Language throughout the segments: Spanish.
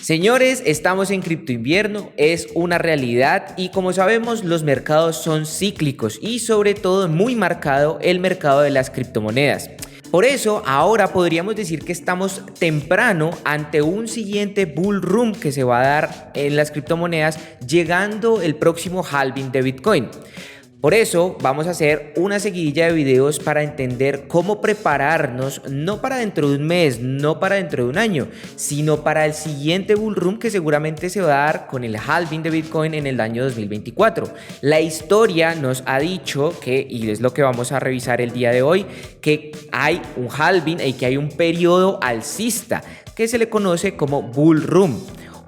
Señores, estamos en cripto invierno, es una realidad y como sabemos los mercados son cíclicos y sobre todo muy marcado el mercado de las criptomonedas. Por eso ahora podríamos decir que estamos temprano ante un siguiente bull run que se va a dar en las criptomonedas, llegando el próximo halving de Bitcoin. Por eso vamos a hacer una seguidilla de videos para entender cómo prepararnos, no para dentro de un mes, no para dentro de un año, sino para el siguiente bull run que seguramente se va a dar con el halving de Bitcoin en el año 2024. La historia nos ha dicho que, y es lo que vamos a revisar el día de hoy, que hay un halving y que hay un periodo alcista que se le conoce como bull run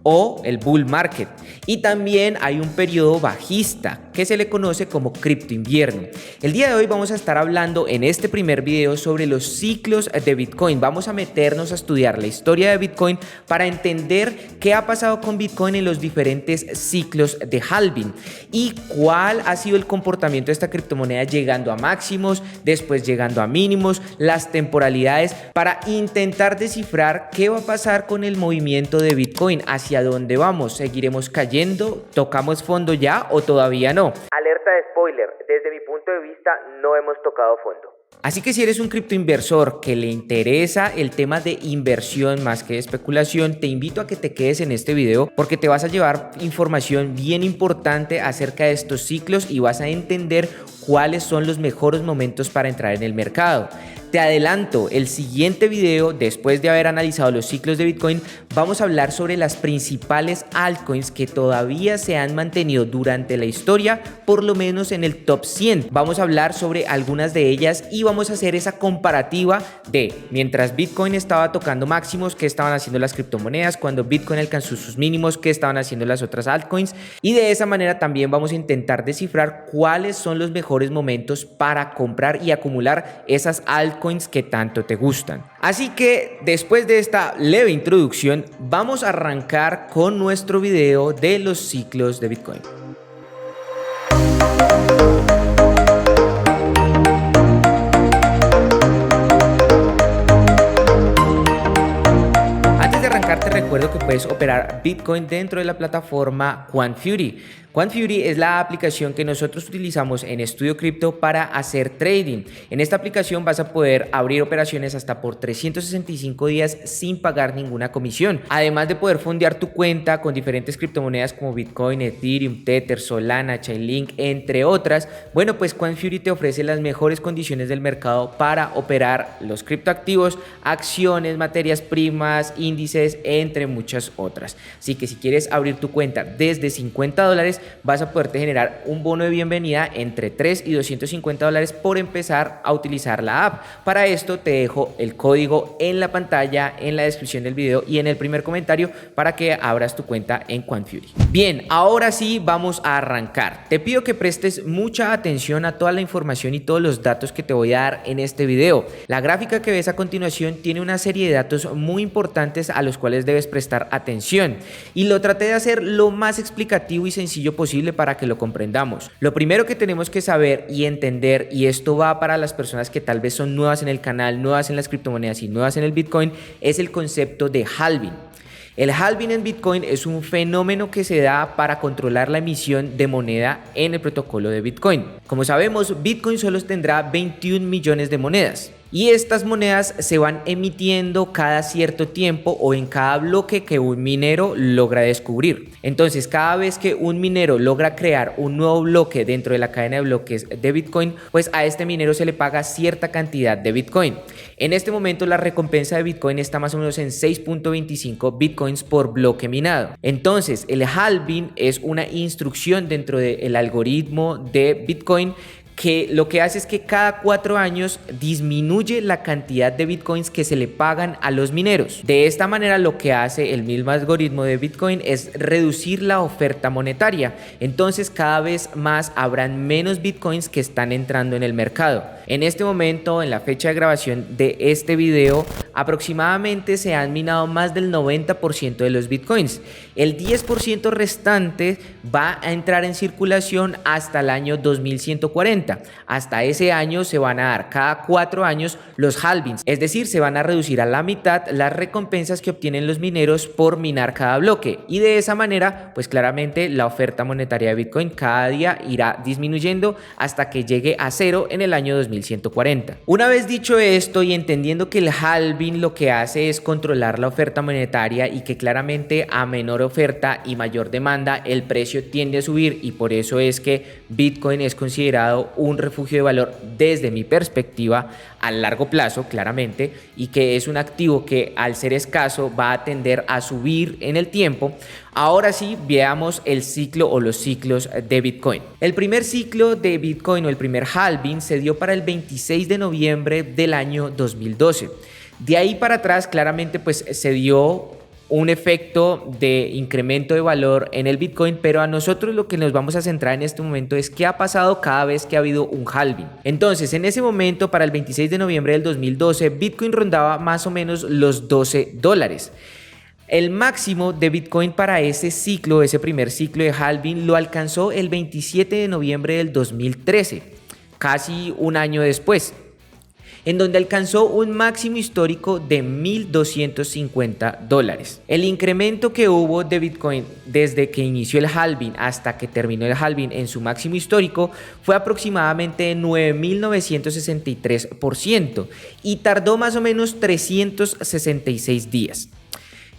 o el bull market, y también hay un periodo bajista que se le conoce como cripto invierno. El día de hoy vamos a estar hablando en este primer video sobre los ciclos de Bitcoin. Vamos a meternos a estudiar la historia de Bitcoin para entender qué ha pasado con Bitcoin en los diferentes ciclos de halving y cuál ha sido el comportamiento de esta criptomoneda llegando a máximos, después llegando a mínimos, las temporalidades, para intentar descifrar qué va a pasar con el movimiento de Bitcoin, hacia dónde vamos, seguiremos cayendo, tocamos fondo ya o todavía no. Alerta de spoiler, desde mi punto de vista no hemos tocado fondo. Así que si eres un criptoinversor que le interesa el tema de inversión más que de especulación, te invito a que te quedes en este video porque te vas a llevar información bien importante acerca de estos ciclos y vas a entender cuáles son los mejores momentos para entrar en el mercado. Te adelanto, el siguiente video, después de haber analizado los ciclos de Bitcoin, vamos a hablar sobre las principales altcoins que todavía se han mantenido durante la historia, por lo menos en el top 100. Vamos a hablar sobre algunas de ellas y vamos a hacer esa comparativa de mientras Bitcoin estaba tocando máximos, qué estaban haciendo las criptomonedas, cuando Bitcoin alcanzó sus mínimos, qué estaban haciendo las otras altcoins, y de esa manera también vamos a intentar descifrar cuáles son los mejores momentos para comprar y acumular esas altcoins que tanto te gustan. Así que después de esta leve introducción, vamos a arrancar con nuestro video de los ciclos de Bitcoin. Antes de arrancar, te recuerdo que puedes operar Bitcoin dentro de la plataforma QuantFury. QuantFury es la aplicación que nosotros utilizamos en Estudio Cripto para hacer trading. En esta aplicación vas a poder abrir operaciones hasta por 365 días sin pagar ninguna comisión. Además de poder fondear tu cuenta con diferentes criptomonedas como Bitcoin, Ethereum, Tether, Solana, Chainlink, entre otras. Bueno, pues QuantFury te ofrece las mejores condiciones del mercado para operar los criptoactivos, acciones, materias primas, índices, entre muchas otras. Así que si quieres abrir tu cuenta desde $50, vas a poderte generar un bono de bienvenida entre $3 y $250 por empezar a utilizar la app. Para esto te dejo el código en la pantalla, en la descripción del video y en el primer comentario para que abras tu cuenta en QuantFury. Bien, ahora sí vamos a arrancar. Te pido que prestes mucha atención a toda la información y todos los datos que te voy a dar en este video. La gráfica que ves a continuación tiene una serie de datos muy importantes a los cuales debes prestar atención y lo traté de hacer lo más explicativo y sencillo posible para que lo comprendamos. Lo primero que tenemos que saber y entender, y esto va para las personas que tal vez son nuevas en el canal, nuevas en las criptomonedas y nuevas en el Bitcoin, es el concepto de halving. El halving en Bitcoin es un fenómeno que se da para controlar la emisión de moneda en el protocolo de Bitcoin. Como sabemos, Bitcoin solo tendrá 21 millones de monedas. Y estas monedas se van emitiendo cada cierto tiempo o en cada bloque que un minero logra descubrir. Entonces, cada vez que un minero logra crear un nuevo bloque dentro de la cadena de bloques de Bitcoin, pues a este minero se le paga cierta cantidad de Bitcoin. En este momento la recompensa de Bitcoin está más o menos en 6.25 Bitcoins por bloque minado. Entonces, el halving es una instrucción dentro del algoritmo de Bitcoin que lo que hace es que cada 4 años disminuye la cantidad de bitcoins que se le pagan a los mineros. De esta manera lo que hace el mismo algoritmo de Bitcoin es reducir la oferta monetaria. Entonces cada vez más habrán menos bitcoins que están entrando en el mercado. En este momento, en la fecha de grabación de este video, aproximadamente se han minado más del 90% de los bitcoins. El 10% restante va a entrar en circulación hasta el año 2140. Hasta ese año se van a dar cada 4 años los halvings, es decir, se van a reducir a la mitad las recompensas que obtienen los mineros por minar cada bloque, y de esa manera pues claramente la oferta monetaria de Bitcoin cada día irá disminuyendo hasta que llegue a cero en el año 2140. Una vez dicho esto y entendiendo que el halving lo que hace es controlar la oferta monetaria y que claramente a menor oferta y mayor demanda el precio tiende a subir, y por eso es que Bitcoin es considerado un refugio de valor desde mi perspectiva a largo plazo, claramente, y que es un activo que al ser escaso va a tender a subir en el tiempo. Ahora sí, veamos el ciclo o los ciclos de Bitcoin. El primer ciclo de Bitcoin o el primer halving se dio para el 26 de noviembre del año 2012. De ahí para atrás claramente pues se dio un efecto de incremento de valor en el Bitcoin, pero a nosotros lo que nos vamos a centrar en este momento es qué ha pasado cada vez que ha habido un halving. Entonces, en ese momento, para el 26 de noviembre del 2012, Bitcoin rondaba más o menos los $12. El máximo de Bitcoin para ese ciclo, ese primer ciclo de halving, lo alcanzó el 27 de noviembre del 2013, casi un año después, en donde alcanzó un máximo histórico de $1,250. El incremento que hubo de Bitcoin desde que inició el halving hasta que terminó el halving en su máximo histórico fue aproximadamente 9.963% y tardó más o menos 366 días.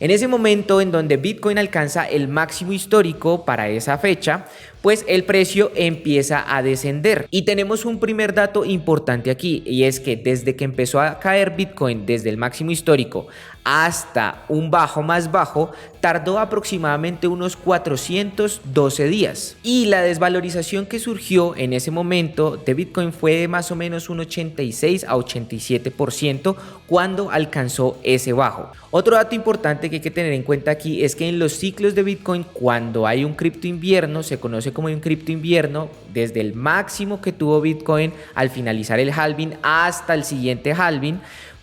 En ese momento en donde Bitcoin alcanza el máximo histórico para esa fecha, pues el precio empieza a descender. Y tenemos un primer dato importante aquí, y es que desde que empezó a caer Bitcoin desde el máximo histórico hasta un bajo más bajo, tardó aproximadamente unos 412 días. Y la desvalorización que surgió en ese momento de Bitcoin fue de más o menos un 86 a 87% cuando alcanzó ese bajo. Otro dato importante que hay que tener en cuenta aquí es que en los ciclos de Bitcoin, cuando hay un cripto invierno, se conoce como un cripto invierno, desde el máximo que tuvo Bitcoin al finalizar el halving hasta el siguiente halving,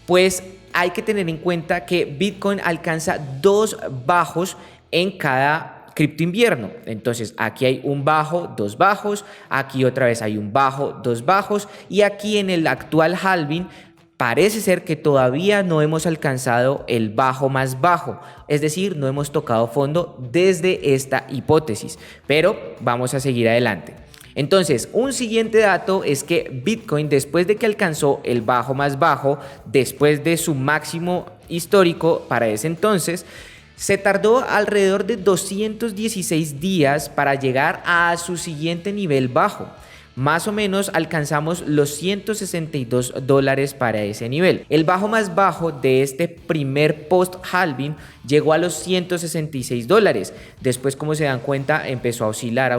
pues hay que tener en cuenta que Bitcoin alcanza 2 bajos en cada cripto invierno. Entonces aquí hay un bajo, 2 bajos, aquí otra vez hay un bajo, 2 bajos, y aquí en el actual halving parece ser que todavía no hemos alcanzado el bajo más bajo, es decir, no hemos tocado fondo desde esta hipótesis, pero vamos a seguir adelante. Entonces, un siguiente dato es que Bitcoin, después de que alcanzó el bajo más bajo, después de su máximo histórico para ese entonces, se tardó alrededor de 216 días para llegar a su siguiente nivel bajo. Más o menos alcanzamos los $162 para ese nivel. El bajo más bajo de este primer post-halving llegó a los $166. Después, como se dan cuenta, empezó a oscilar,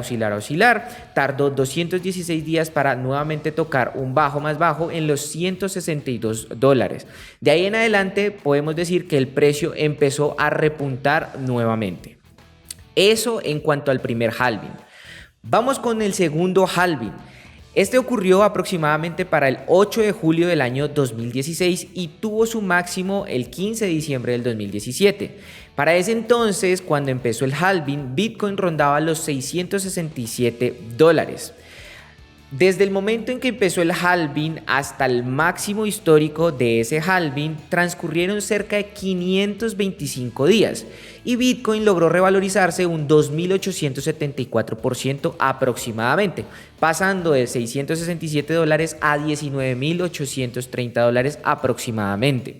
tardó 216 días para nuevamente tocar un bajo más bajo en los $162. De ahí en adelante podemos decir que el precio empezó a repuntar nuevamente. Eso en cuanto al primer halving. Vamos con el segundo halving. Este ocurrió aproximadamente para el 8 de julio del año 2016 y tuvo su máximo el 15 de diciembre del 2017. Para ese entonces, cuando empezó el halving, Bitcoin rondaba los $677. Desde el momento en que empezó el halving hasta el máximo histórico de ese halving, transcurrieron cerca de 525 días y Bitcoin logró revalorizarse un 2.874% aproximadamente, pasando de $667 a $19.830 aproximadamente.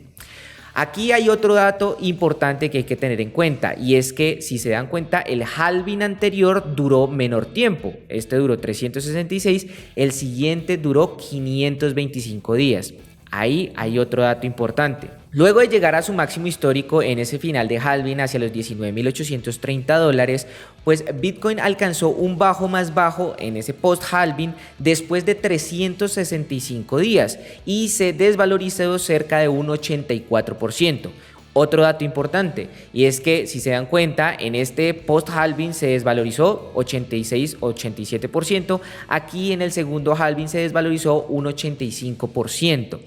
Aquí hay otro dato importante que hay que tener en cuenta, y es que si se dan cuenta, el halving anterior duró menor tiempo. Este duró 366, el siguiente duró 525 días. Ahí hay otro dato importante. Luego de llegar a su máximo histórico en ese final de halving hacia los $19.830, pues Bitcoin alcanzó un bajo más bajo en ese post-halving después de 365 días y se desvalorizó cerca de un 84%. Otro dato importante, y es que si se dan cuenta, en este post-halving se desvalorizó 86-87%, aquí en el segundo halving se desvalorizó un 85%.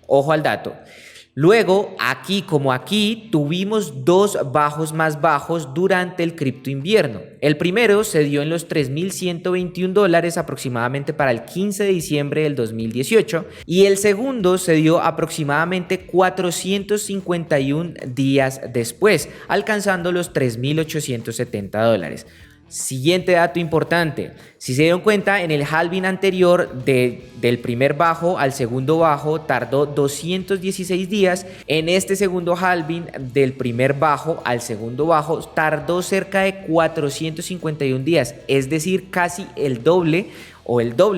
Ojo al dato. Luego, aquí tuvimos dos bajos más bajos durante el cripto invierno. El primero se dio en los $3.121 aproximadamente para el 15 de diciembre del 2018 y el segundo se dio aproximadamente 451 días después, alcanzando los $3.870. Siguiente dato importante, si se dieron cuenta, en el halving anterior del primer bajo al segundo bajo tardó 216 días, en este segundo halving del primer bajo al segundo bajo tardó cerca de 451 días, es decir, casi el doble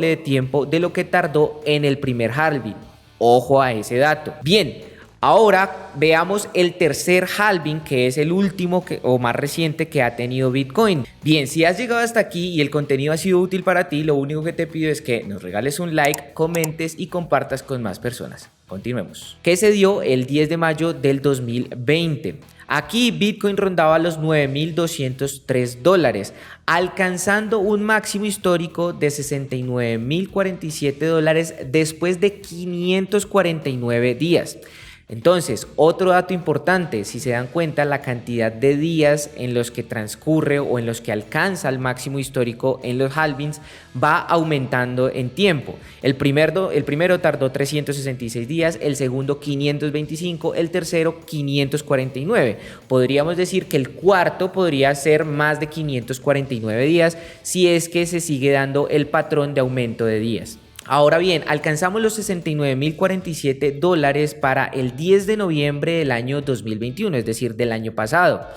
de tiempo de lo que tardó en el primer halving. Ojo a ese dato. Bien. Ahora veamos el tercer halving, que es el último o más reciente que ha tenido Bitcoin. Bien, si has llegado hasta aquí y el contenido ha sido útil para ti, lo único que te pido es que nos regales un like, comentes y compartas con más personas. Continuemos. ¿Qué se dio el 10 de mayo del 2020? Aquí Bitcoin rondaba los $9.203, alcanzando un máximo histórico de $69.047 después de 549 días. Entonces, otro dato importante, si se dan cuenta, la cantidad de días en los que transcurre o en los que alcanza el máximo histórico en los halvings va aumentando en tiempo. El primero tardó 366 días, el segundo 525, el tercero 549. Podríamos decir que el cuarto podría ser más de 549 días si es que se sigue dando el patrón de aumento de días. Ahora bien, alcanzamos los $69.047 para el 10 de noviembre del año 2021, es decir, del año pasado.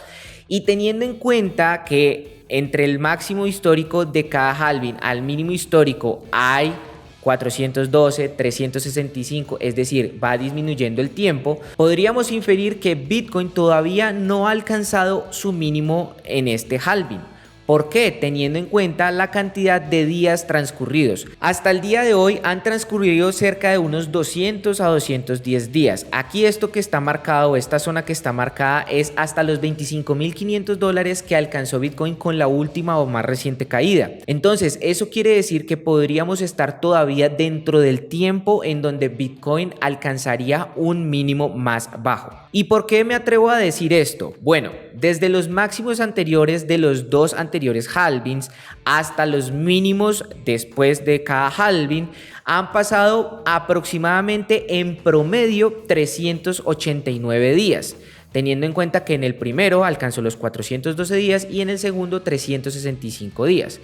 Y teniendo en cuenta que entre el máximo histórico de cada halving al mínimo histórico hay 412, 365, es decir, va disminuyendo el tiempo, podríamos inferir que Bitcoin todavía no ha alcanzado su mínimo en este halving. ¿Por qué? Teniendo en cuenta la cantidad de días transcurridos. Hasta el día de hoy han transcurrido cerca de unos 200 a 210 días. Aquí esto que está marcado, esta zona que está marcada es hasta los $25.500 que alcanzó Bitcoin con la última o más reciente caída. Entonces, eso quiere decir que podríamos estar todavía dentro del tiempo en donde Bitcoin alcanzaría un mínimo más bajo. ¿Y por qué me atrevo a decir esto? Bueno, desde los máximos anteriores de los dos anteriores halvings hasta los mínimos después de cada halving han pasado aproximadamente en promedio 389 días, teniendo en cuenta que en el primero alcanzó los 412 días y en el segundo 365 días.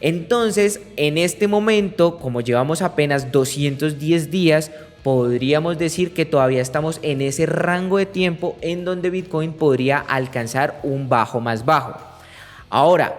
Entonces, en este momento, como llevamos apenas 210 días, podríamos decir que todavía estamos en ese rango de tiempo en donde Bitcoin podría alcanzar un bajo más bajo. Ahora,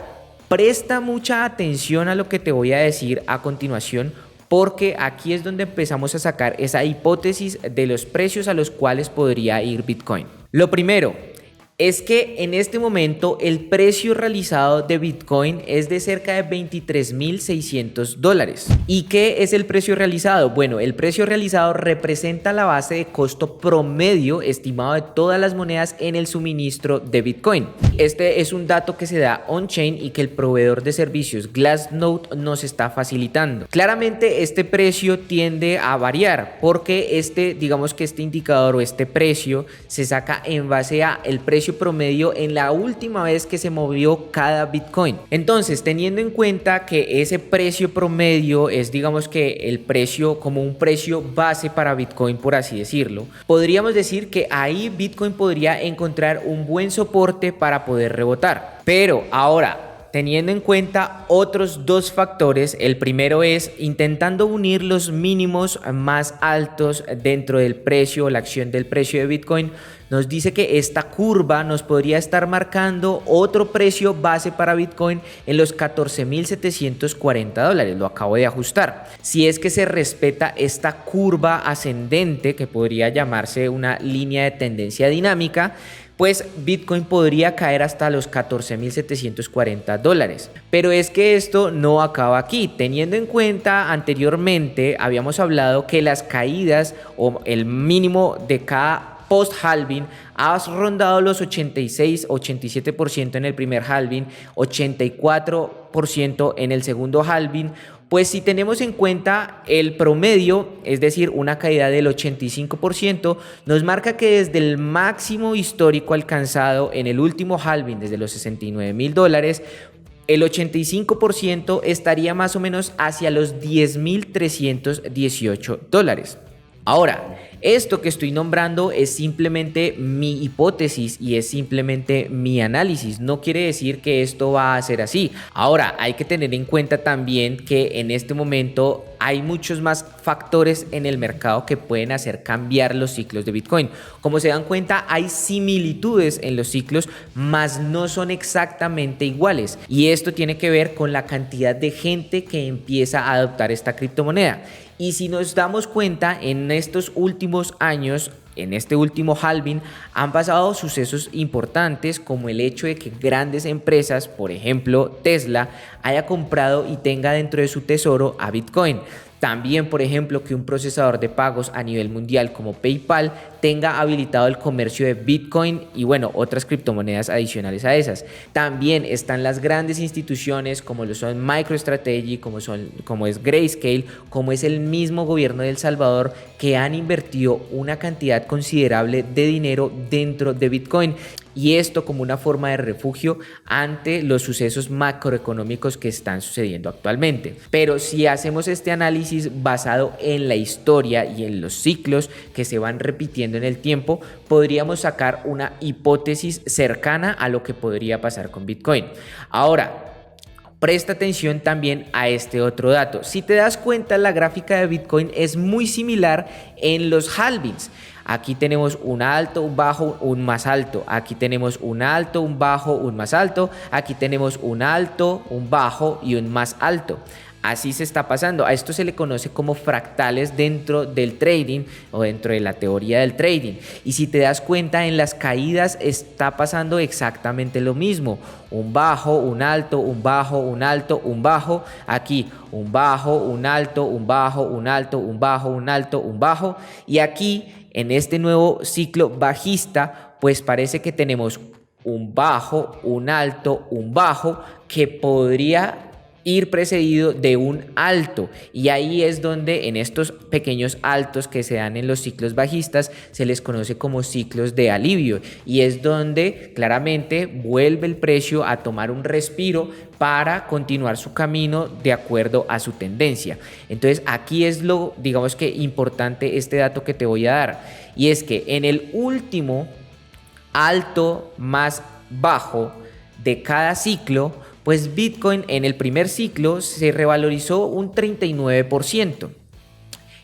presta mucha atención a lo que te voy a decir a continuación, porque aquí es donde empezamos a sacar esa hipótesis de los precios a los cuales podría ir Bitcoin. Lo primero es que en este momento el precio realizado de Bitcoin es de cerca de $23.600. ¿Y qué es el precio realizado? Bueno, el precio realizado representa la base de costo promedio estimado de todas las monedas en el suministro de Bitcoin. Este es un dato que se da on-chain y que el proveedor de servicios Glassnode nos está facilitando. Claramente este precio tiende a variar porque digamos que este indicador o este precio se saca en base a el precio promedio en la última vez que se movió cada Bitcoin. Entonces, teniendo en cuenta que ese precio promedio es, digamos que el precio como un precio base para Bitcoin, por así decirlo, podríamos decir que ahí Bitcoin podría encontrar un buen soporte para poder rebotar. Pero ahora, teniendo en cuenta otros dos factores, el primero es intentando unir los mínimos más altos dentro del precio o la acción del precio de Bitcoin, nos dice que esta curva nos podría estar marcando otro precio base para Bitcoin en los $14.740, lo acabo de ajustar. Si es que se respeta esta curva ascendente, que podría llamarse una línea de tendencia dinámica, pues Bitcoin podría caer hasta los $14.740. Pero es que esto no acaba aquí. Teniendo en cuenta anteriormente, habíamos hablado que las caídas o el mínimo de cada post-halving ha rondado los 86-87% en el primer halving, 84% en el segundo halving. Pues si tenemos en cuenta el promedio, es decir, una caída del 85%, nos marca que desde el máximo histórico alcanzado en el último halving, desde los $69,000, el 85% estaría más o menos hacia los $10,318. Ahora, esto que estoy nombrando es simplemente mi hipótesis y es simplemente mi análisis. No quiere decir que esto va a ser así. Ahora, hay que tener en cuenta también que en este momento hay muchos más factores en el mercado que pueden hacer cambiar los ciclos de Bitcoin. Como se dan cuenta, hay similitudes en los ciclos, mas no son exactamente iguales. Y esto tiene que ver con la cantidad de gente que empieza a adoptar esta criptomoneda. Y si nos damos cuenta, en estos últimos años, en este último halving, han pasado sucesos importantes como el hecho de que grandes empresas, por ejemplo Tesla, haya comprado y tenga dentro de su tesoro a Bitcoin. También, por ejemplo, que un procesador de pagos a nivel mundial como PayPal tenga habilitado el comercio de Bitcoin y bueno, otras criptomonedas adicionales a esas. También están las grandes instituciones como lo son MicroStrategy, como es Grayscale, como es el mismo gobierno de El Salvador, que han invertido una cantidad considerable de dinero dentro de Bitcoin. Y esto como una forma de refugio ante los sucesos macroeconómicos que están sucediendo actualmente. Pero si hacemos este análisis basado en la historia y en los ciclos que se van repitiendo en el tiempo, podríamos sacar una hipótesis cercana a lo que podría pasar con Bitcoin. Ahora, presta atención también a este otro dato. Si te das cuenta, la gráfica de Bitcoin es muy similar en los halvings. Aquí tenemos un alto, un bajo, un más alto. Aquí tenemos un alto, un bajo, un más alto. Aquí tenemos un alto, un bajo y un más alto. Así se está pasando. A esto se le conoce como fractales dentro del trading o dentro de la teoría del trading. Y si te das cuenta, en las caídas está pasando exactamente lo mismo. Un bajo, un alto, un bajo, un alto, un bajo. Aquí un bajo, un alto, un bajo, un alto, un bajo, un alto, un bajo. Y aquí, en este nuevo ciclo bajista, pues parece que tenemos un bajo, un alto, un bajo, que podría ir precedido de un alto, y ahí es donde en estos pequeños altos que se dan en los ciclos bajistas se les conoce como ciclos de alivio, y es donde claramente vuelve el precio a tomar un respiro para continuar su camino de acuerdo a su tendencia. Entonces aquí es lo, digamos que importante, este dato que te voy a dar, y es que en el último alto más bajo de cada ciclo, pues Bitcoin en el primer ciclo se revalorizó un 39%.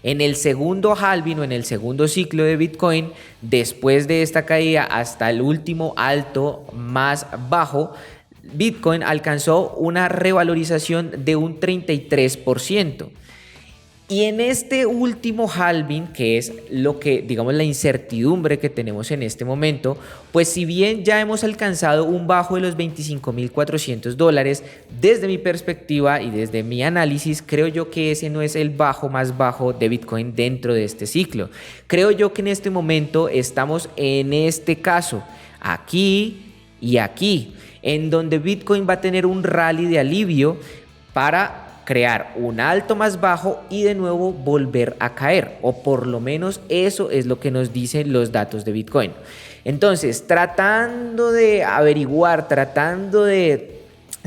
En el segundo halving o en el segundo ciclo de Bitcoin, después de esta caída hasta el último alto más bajo, Bitcoin alcanzó una revalorización de un 33%. Y en este último halving, que es lo que, digamos, la incertidumbre que tenemos en este momento, pues si bien ya hemos alcanzado un bajo de los $25,400, desde mi perspectiva y desde mi análisis, creo yo que ese no es el bajo más bajo de Bitcoin dentro de este ciclo. Creo yo que en este momento estamos en este caso, aquí y aquí, en donde Bitcoin va a tener un rally de alivio para crear un alto más bajo y de nuevo volver a caer, o por lo menos eso es lo que nos dicen los datos de Bitcoin. Entonces, tratando de averiguar, tratando de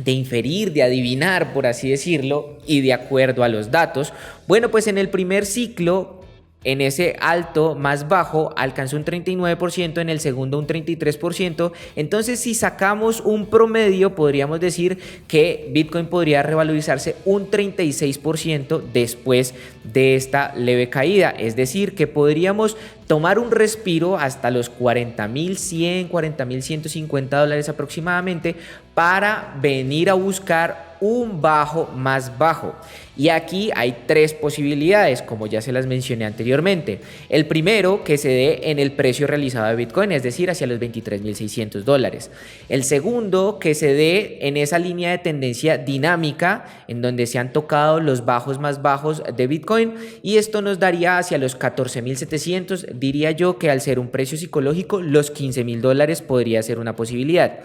inferir, de adivinar, por así decirlo, y de acuerdo a los datos, bueno, pues en el primer ciclo, en ese alto más bajo alcanzó un 39%, en el segundo un 33%. Entonces, si sacamos un promedio, podríamos decir que Bitcoin podría revalorizarse un 36% después de esta leve caída. Es decir, que podríamos tomar un respiro hasta los $40,100, $40,150 aproximadamente para venir a buscar un bajo más bajo. Y aquí hay tres posibilidades, como ya se las mencioné anteriormente. El primero, que se dé en el precio realizado de Bitcoin, es decir, hacia los $23,600. El segundo, que se dé en esa línea de tendencia dinámica, en donde se han tocado los bajos más bajos de Bitcoin, y esto nos daría hacia los $14,700 diría yo que al ser un precio psicológico, los $15,000 podría ser una posibilidad.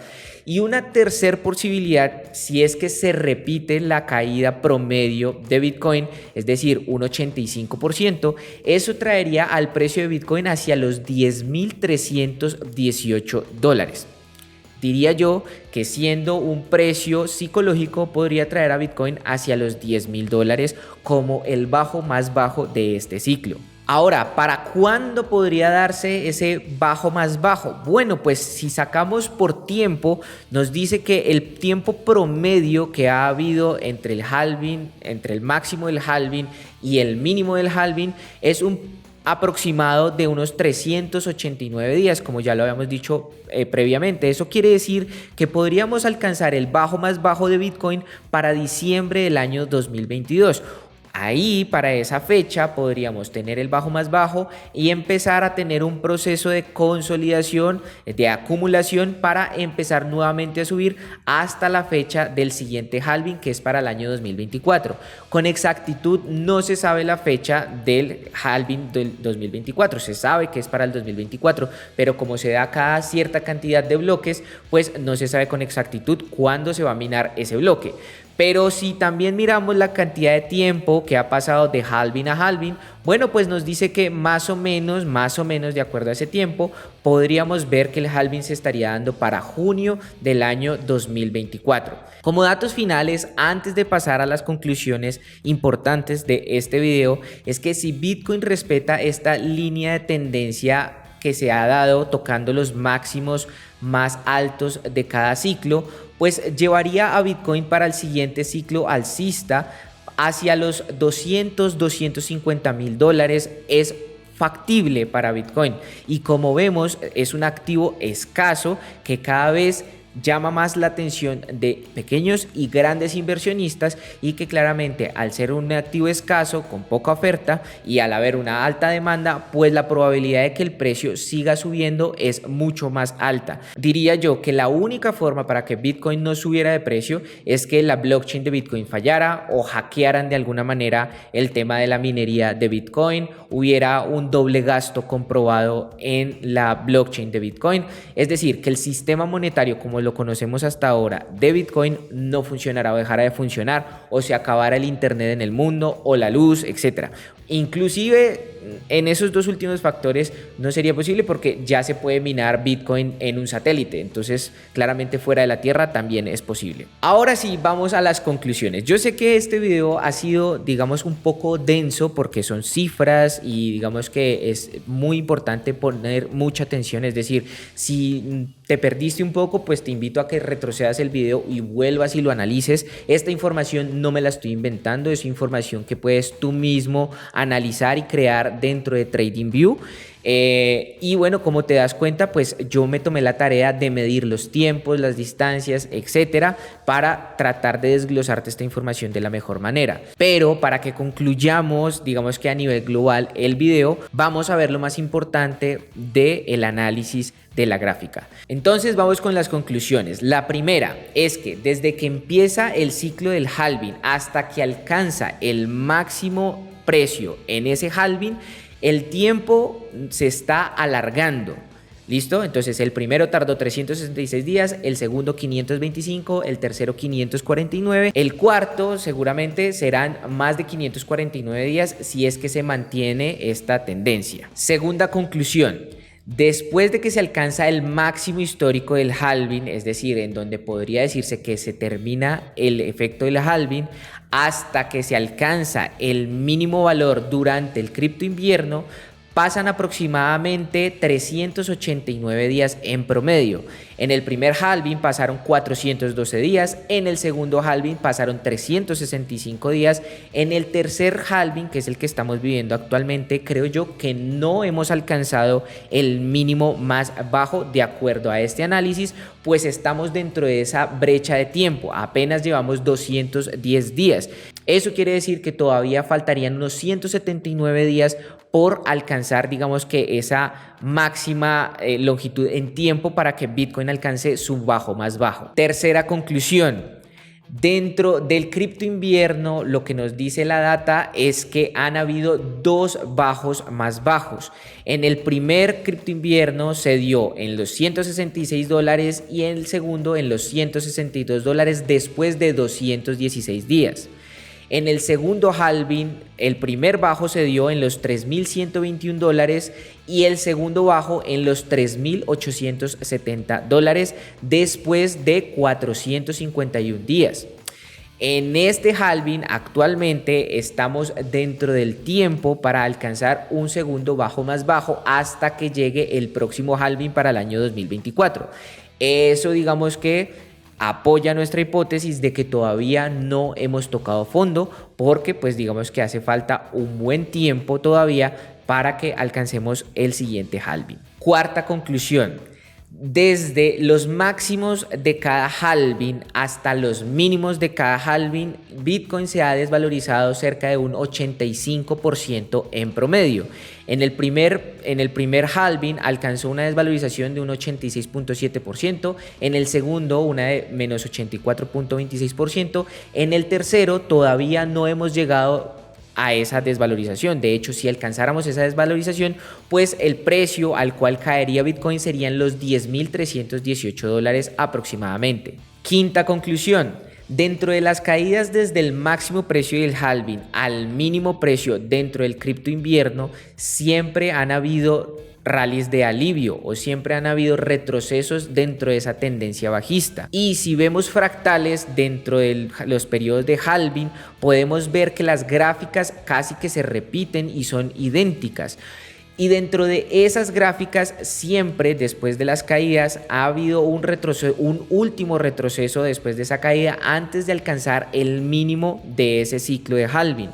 Y una tercera posibilidad, si es que se repite la caída promedio de Bitcoin, es decir, un 85%, eso traería al precio de Bitcoin hacia los $10,318. Diría yo que siendo un precio psicológico podría traer a Bitcoin hacia los $10,000 como el bajo más bajo de este ciclo. Ahora, ¿para cuándo podría darse ese bajo más bajo? Bueno, pues si sacamos por tiempo, nos dice que el tiempo promedio que ha habido entre el halving, entre el máximo del halving y el mínimo del halving es un aproximado de unos 389 días, como ya lo habíamos dicho previamente. Eso quiere decir que podríamos alcanzar el bajo más bajo de Bitcoin para diciembre del año 2022. Ahí, para esa fecha, podríamos tener el bajo más bajo y empezar a tener un proceso de consolidación, de acumulación para empezar nuevamente a subir hasta la fecha del siguiente halving, que es para el año 2024. Con exactitud no se sabe la fecha del halving del 2024, se sabe que es para el 2024, pero como se da cada cierta cantidad de bloques, pues no se sabe con exactitud cuándo se va a minar ese bloque. Pero si también miramos la cantidad de tiempo que ha pasado de halving a halving, bueno, pues nos dice que más o menos de acuerdo a ese tiempo, podríamos ver que el halving se estaría dando para junio del año 2024. Como datos finales, antes de pasar a las conclusiones importantes de este video, es que si Bitcoin respeta esta línea de tendencia que se ha dado tocando los máximos más altos de cada ciclo, pues llevaría a Bitcoin para el siguiente ciclo alcista hacia los $250,000. Es factible para Bitcoin y como vemos es un activo escaso que cada vez llama más la atención de pequeños y grandes inversionistas y que claramente al ser un activo escaso con poca oferta y al haber una alta demanda, pues la probabilidad de que el precio siga subiendo es mucho más alta. Diría yo que la única forma para que Bitcoin no subiera de precio es que la blockchain de Bitcoin fallara o hackearan de alguna manera el tema de la minería de Bitcoin, hubiera un doble gasto comprobado en la blockchain de Bitcoin, es decir, que el sistema monetario como lo conocemos hasta ahora de Bitcoin no funcionará o dejará de funcionar o se acabará el internet en el mundo o la luz, etcétera. Inclusive en esos dos últimos factores no sería posible porque ya se puede minar Bitcoin en un satélite, entonces claramente fuera de la Tierra también es posible. Ahora sí, vamos a las conclusiones. Yo sé que este video ha sido, digamos, un poco denso porque son cifras y digamos que es muy importante poner mucha atención, es decir, si te perdiste un poco, pues te invito a que retrocedas el video y vuelvas y lo analices. Esta información no me la estoy inventando, es información que puedes tú mismo analizar y crear dentro de TradingView. Y bueno, como te das cuenta, pues yo me tomé la tarea de medir los tiempos, las distancias, etcétera, para tratar de desglosarte esta información de la mejor manera. Pero para que concluyamos, digamos que a nivel global el video, vamos a ver lo más importante del análisis de la gráfica. Entonces vamos con las conclusiones. La primera es que desde que empieza el ciclo del halving hasta que alcanza el máximo precio en ese halving, el tiempo se está alargando. ¿Listo? Entonces el primero tardó 366 días, el segundo 525, el tercero 549, el cuarto seguramente serán más de 549 días si es que se mantiene esta tendencia. Segunda conclusión. Después de que se alcanza el máximo histórico del halving, es decir, en donde podría decirse que se termina el efecto del halving, hasta que se alcanza el mínimo valor durante el cripto invierno, pasan aproximadamente 389 días en promedio. En el primer halving pasaron 412 días, en el segundo halving pasaron 365 días, en el tercer halving, que es el que estamos viviendo actualmente, creo yo que no hemos alcanzado el mínimo más bajo de acuerdo a este análisis, pues estamos dentro de esa brecha de tiempo, apenas llevamos 210 días. Eso quiere decir que todavía faltarían unos 179 días por alcanzar, digamos que esa máxima longitud en tiempo para que Bitcoin alcance su bajo más bajo. Tercera conclusión. Dentro del cripto invierno, lo que nos dice la data es que han habido dos bajos más bajos. En el primer cripto invierno se dio en los $166 y en el segundo en los $162 después de 216 días. En el segundo halving, el primer bajo se dio en los $3.121 y el segundo bajo en los $3.870 después de 451 días. En este halving actualmente estamos dentro del tiempo para alcanzar un segundo bajo más bajo hasta que llegue el próximo halving para el año 2024. Eso digamos que apoya nuestra hipótesis de que todavía no hemos tocado fondo, porque pues digamos que hace falta un buen tiempo todavía para que alcancemos el siguiente halving. Cuarta conclusión: desde los máximos de cada halving hasta los mínimos de cada halving, Bitcoin se ha desvalorizado cerca de un 85% en promedio. En el primer halving alcanzó una desvalorización de un 86.7%, en el segundo una de menos 84.26%, en el tercero todavía no hemos llegado a esa desvalorización. De hecho, si alcanzáramos esa desvalorización, pues el precio al cual caería Bitcoin serían los $10.318 aproximadamente. Quinta conclusión: dentro de las caídas desde el máximo precio del halving al mínimo precio dentro del cripto invierno, siempre han habido rallies de alivio o siempre han habido retrocesos dentro de esa tendencia bajista. Y si vemos fractales dentro de los periodos de halving, podemos ver que las gráficas casi que se repiten y son idénticas. Y dentro de esas gráficas siempre después de las caídas ha habido un retroceso, un último retroceso después de esa caída antes de alcanzar el mínimo de ese ciclo de halving.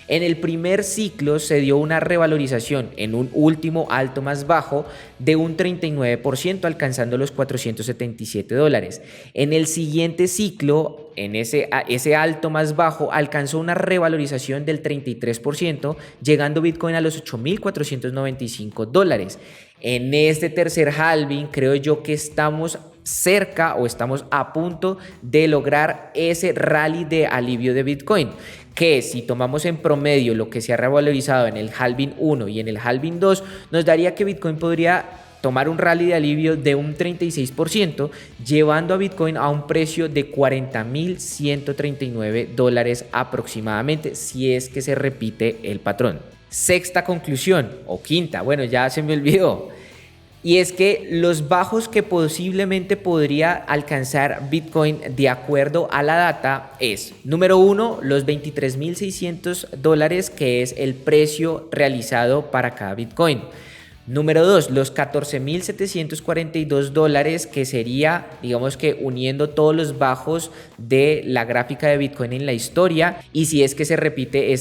En el primer ciclo se dio una revalorización en un último alto más bajo de un 39%, alcanzando los $477. En el siguiente ciclo, en ese alto más bajo, alcanzó una revalorización del 33%, llegando Bitcoin a los $8.495. En este tercer halving creo yo que estamos cerca o estamos a punto de lograr ese rally de alivio de Bitcoin, que si tomamos en promedio lo que se ha revalorizado en el halving 1 y en el halving 2, nos daría que Bitcoin podría tomar un rally de alivio de un 36%, llevando a Bitcoin a un precio de $40.139 aproximadamente, si es que se repite el patrón. Sexta conclusión, o quinta, bueno, ya se me olvidó. Y es que los bajos que posiblemente podría alcanzar Bitcoin de acuerdo a la data es: número 1, los $23.600, que es el precio realizado para cada Bitcoin. Número 2, los $14.742, que sería, digamos que uniendo todos los bajos de la gráfica de Bitcoin en la historia, y si es que se repite y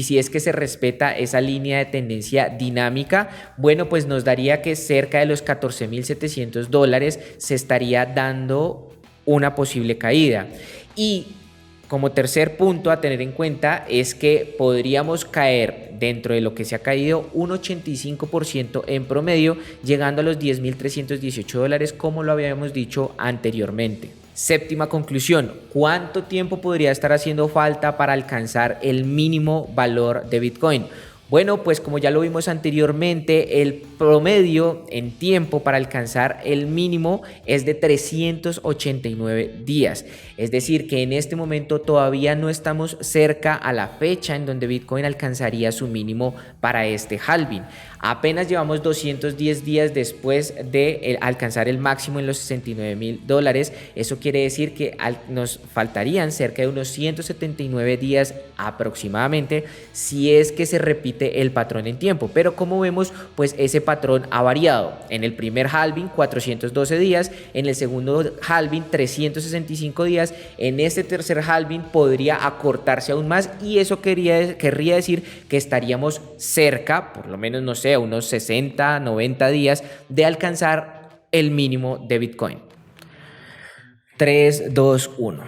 si es que se respeta esa línea de tendencia dinámica, bueno, pues nos daría que cerca de los $14.700 se estaría dando una posible caída. Y como tercer punto a tener en cuenta es que podríamos caer dentro de lo que se ha caído un 85% en promedio, llegando a los $10.318 como lo habíamos dicho anteriormente. Séptima conclusión: ¿cuánto tiempo podría estar haciendo falta para alcanzar el mínimo valor de Bitcoin? Bueno, pues como ya lo vimos anteriormente, el promedio en tiempo para alcanzar el mínimo es de 389 días. Es decir, que en este momento todavía no estamos cerca a la fecha en donde Bitcoin alcanzaría su mínimo para este halving. Apenas llevamos 210 días después de alcanzar el máximo en los $69.000. Eso quiere decir que nos faltarían cerca de unos 179 días aproximadamente si es que se repite el patrón en tiempo. Pero como vemos, pues ese patrón ha variado. En el primer halving 412 días, en el segundo halving 365 días, en este tercer halving podría acortarse aún más, y eso querría decir que estaríamos cerca, por lo menos no sé, unos 60, 90 días de alcanzar el mínimo de Bitcoin. 3, 2, 1.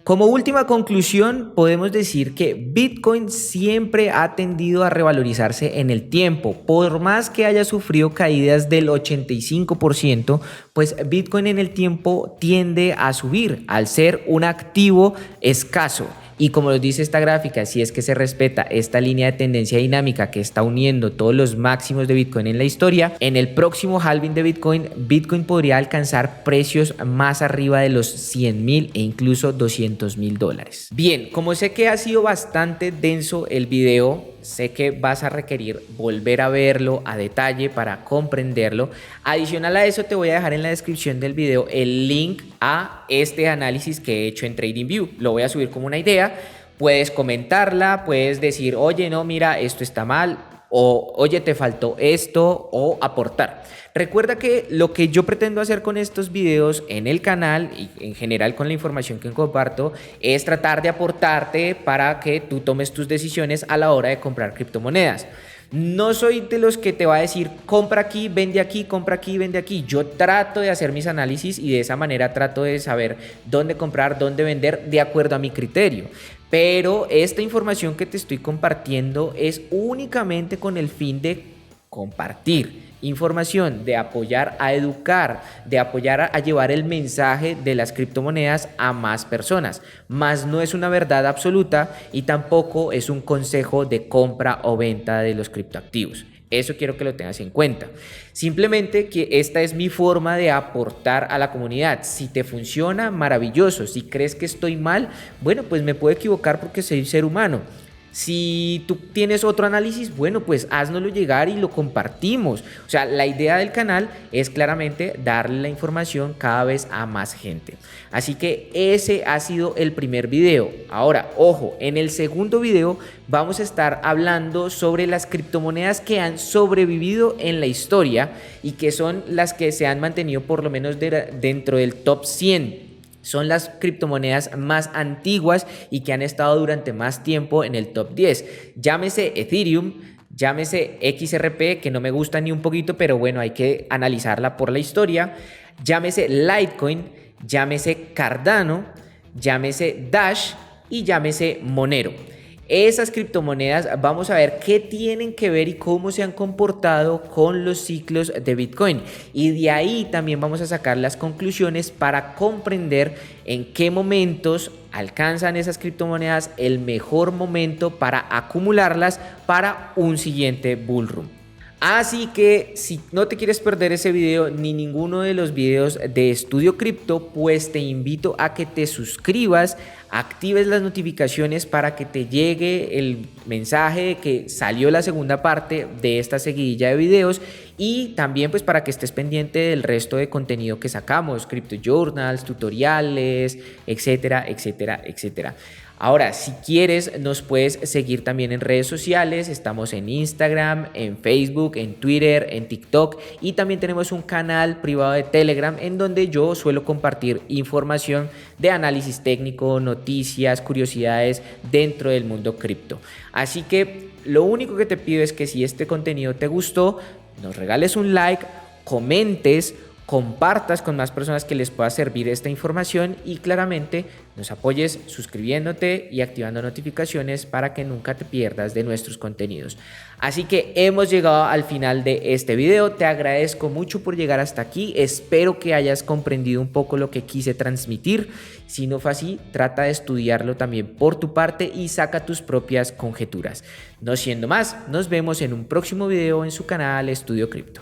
Como última conclusión, podemos decir que Bitcoin siempre ha tendido a revalorizarse en el tiempo. Por más que haya sufrido caídas del 85%, pues Bitcoin en el tiempo tiende a subir al ser un activo escaso. Y como nos dice esta gráfica, si es que se respeta esta línea de tendencia dinámica que está uniendo todos los máximos de Bitcoin en la historia, en el próximo halving de Bitcoin, Bitcoin podría alcanzar precios más arriba de los 100.000 e incluso 200.000 dólares. Bien, como sé que ha sido bastante denso el video, sé que vas a requerir volver a verlo a detalle para comprenderlo. Adicional a eso, te voy a dejar en la descripción del video el link a este análisis que he hecho en TradingView. Lo voy a subir como una idea. Puedes comentarla, puedes decir, oye, no, mira, esto está mal, o oye, te faltó esto, o aportar. Recuerda que lo que yo pretendo hacer con estos videos en el canal y en general con la información que comparto es tratar de aportarte para que tú tomes tus decisiones a la hora de comprar criptomonedas. No soy de los que te va a decir compra aquí, vende aquí, compra aquí, vende aquí. Yo trato de hacer mis análisis y de esa manera trato de saber dónde comprar, dónde vender de acuerdo a mi criterio. Pero esta información que te estoy compartiendo es únicamente con el fin de compartir información, de apoyar a educar, de apoyar a llevar el mensaje de las criptomonedas a más personas. Más no es una verdad absoluta y tampoco es un consejo de compra o venta de los criptoactivos. Eso quiero que lo tengas en cuenta. Simplemente que esta es mi forma de aportar a la comunidad. Si te funciona, maravilloso. Si crees que estoy mal, bueno, pues me puedo equivocar porque soy ser humano. Si tú tienes otro análisis, bueno, pues háznoslo llegar y lo compartimos. O sea, la idea del canal es claramente darle la información cada vez a más gente. Así que ese ha sido el primer video. Ahora, ojo, en el segundo video vamos a estar hablando sobre las criptomonedas que han sobrevivido en la historia y que son las que se han mantenido por lo menos dentro del top 100. Son las criptomonedas más antiguas y que han estado durante más tiempo en el top 10. Llámese Ethereum, llámese XRP, que no me gusta ni un poquito, pero bueno, hay que analizarla por la historia. Llámese Litecoin, llámese Cardano, llámese Dash y llámese Monero. Esas criptomonedas vamos a ver qué tienen que ver y cómo se han comportado con los ciclos de Bitcoin. Y de ahí también vamos a sacar las conclusiones para comprender en qué momentos alcanzan esas criptomonedas el mejor momento para acumularlas para un siguiente bull run. Así que si no te quieres perder ese video ni ninguno de los videos de Estudio Cripto, pues te invito a que te suscribas, actives las notificaciones para que te llegue el mensaje de que salió la segunda parte de esta seguidilla de videos y también pues para que estés pendiente del resto de contenido que sacamos, Crypto Journals, tutoriales, etcétera, etcétera, etcétera. Ahora, si quieres, nos puedes seguir también en redes sociales. Estamos en Instagram, en Facebook, en Twitter, en TikTok y también tenemos un canal privado de Telegram en donde yo suelo compartir información de análisis técnico, noticias, curiosidades dentro del mundo cripto. Así que lo único que te pido es que si este contenido te gustó, nos regales un like, comentes, compartas con más personas que les pueda servir esta información y claramente nos apoyes suscribiéndote y activando notificaciones para que nunca te pierdas de nuestros contenidos. Así que hemos llegado al final de este video. Te agradezco mucho por llegar hasta aquí. Espero que hayas comprendido un poco lo que quise transmitir. Si no fue así, trata de estudiarlo también por tu parte y saca tus propias conjeturas. No siendo más, nos vemos en un próximo video en su canal Estudio Cripto.